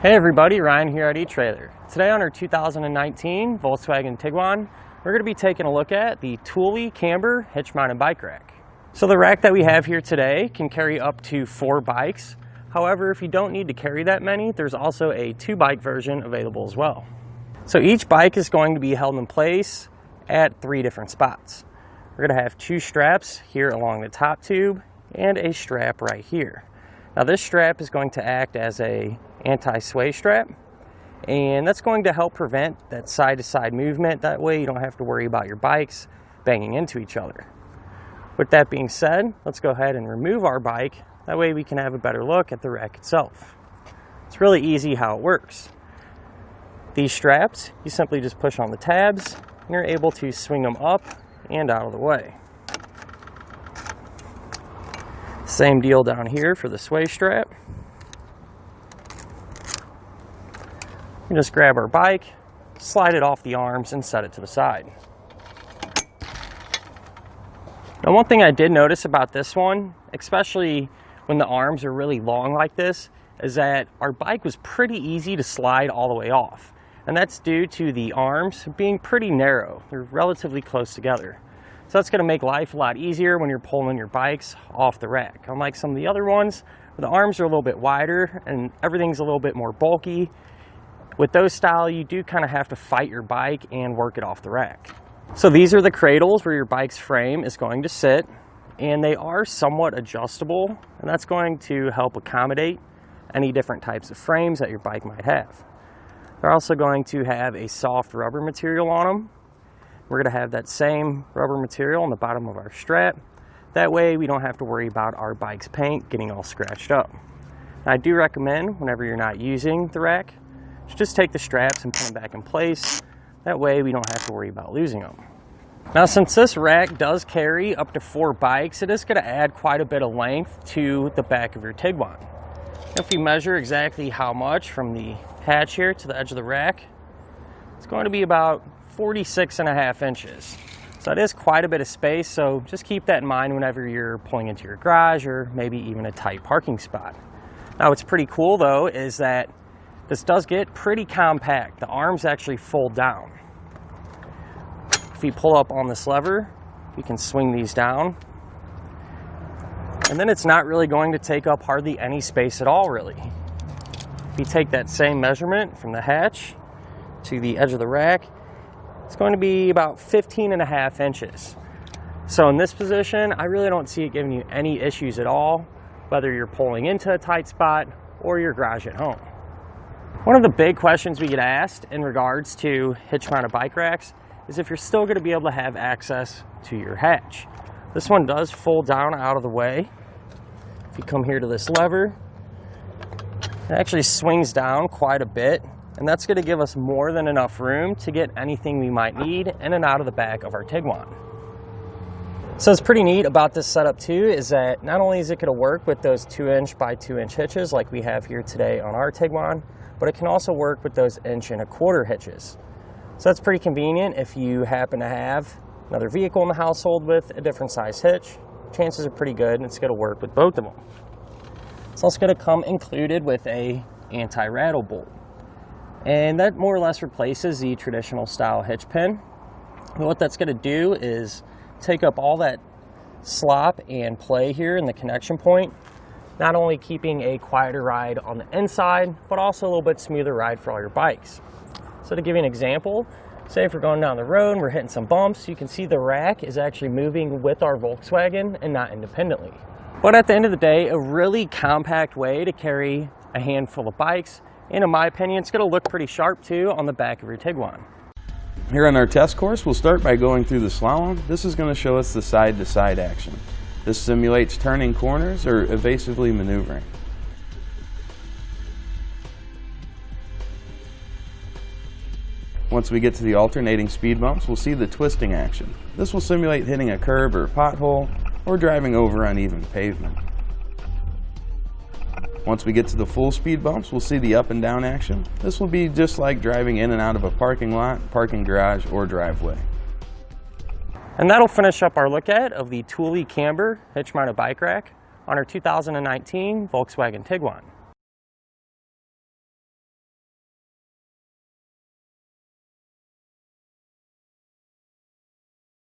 Hey everybody, Ryan here at eTrailer. Today on our 2019 Volkswagen Tiguan, we're going to be taking a look at the Thule Camber hitch-mounted bike rack. So the rack that we have here today can carry up to 4 bikes. However, if you don't need to carry that many, there's also a 2-bike version available as well. So each bike is going to be held in place at 3 different spots. We're going to have 2 straps here along the top tube and a strap right here. Now this strap is going to act as a anti-sway strap, and that's going to help prevent that side-to-side movement. That way you don't have to worry about your bikes banging into each other. With that being said, let's go ahead and remove our bike. That way we can have a better look at the rack itself. It's really easy how it works. These straps, you simply just push on the tabs and you're able to swing them up and out of the way. Same deal down here for the sway strap. We just grab our bike, slide it off the arms, and set it to the side. Now, one thing I did notice about this one, especially when the arms are really long like this, is that our bike was pretty easy to slide all the way off. And that's due to the arms being pretty narrow. They're relatively close together. So that's going to make life a lot easier when you're pulling your bikes off the rack. Unlike some of the other ones, where the arms are a little bit wider and everything's a little bit more bulky, with those style, you do kind of have to fight your bike and work it off the rack. So these are the cradles where your bike's frame is going to sit, and they are somewhat adjustable, and that's going to help accommodate any different types of frames that your bike might have. They're also going to have a soft rubber material on them. We're going to have that same rubber material on the bottom of our strap. That way we don't have to worry about our bike's paint getting all scratched up. Now, I do recommend whenever you're not using the rack, just take the straps and put them back in place. That way we don't have to worry about losing them. Now, since this rack does carry up to 4 bikes, it is going to add quite a bit of length to the back of your Tiguan. If we measure exactly how much from the hatch here to the edge of the rack, it's going to be about 46.5 inches. So that is quite a bit of space, so just keep that in mind whenever you're pulling into your garage or maybe even a tight parking spot. Now, what's pretty cool though is that this does get pretty compact. The arms actually fold down. If you pull up on this lever, you can swing these down. And then it's not really going to take up hardly any space at all, really. If you take that same measurement from the hatch to the edge of the rack, it's going to be about 15.5 inches. So in this position, I really don't see it giving you any issues at all, whether you're pulling into a tight spot or your garage at home. One of the big questions we get asked in regards to hitch-mounted bike racks is if you're still going to be able to have access to your hatch. This one does fold down out of the way. If you come here to this lever, it actually swings down quite a bit, and that's going to give us more than enough room to get anything we might need in and out of the back of our Tiguan. So it's pretty neat about this setup too is that not only is it going to work with those 2-inch by 2-inch hitches like we have here today on our Tiguan, but it can also work with those 1.25-inch hitches. So that's pretty convenient if you happen to have another vehicle in the household with a different size hitch. Chances are pretty good and it's going to work with both of them. It's also going to come included with a anti-rattle bolt. And that more or less replaces the traditional style hitch pin. And what that's going to do is take up all that slop and play here in the connection point, not only keeping a quieter ride on the inside, but also a little bit smoother ride for all your bikes. So to give you an example, say if we're going down the road and we're hitting some bumps, you can see the rack is actually moving with our Volkswagen and not independently. But at the end of the day, a really compact way to carry a handful of bikes, and in my opinion, it's going to look pretty sharp too on the back of your Tiguan. Here on our test course, we'll start by going through the slalom. This is going to show us the side-to-side action. This simulates turning corners or evasively maneuvering. Once we get to the alternating speed bumps, we'll see the twisting action. This will simulate hitting a curb or a pothole or driving over uneven pavement. Once we get to the full speed bumps, we'll see the up and down action. This will be just like driving in and out of a parking lot, parking garage, or driveway. And that'll finish up our look at of the Thule Camber hitch-mounted bike rack on our 2019 Volkswagen Tiguan.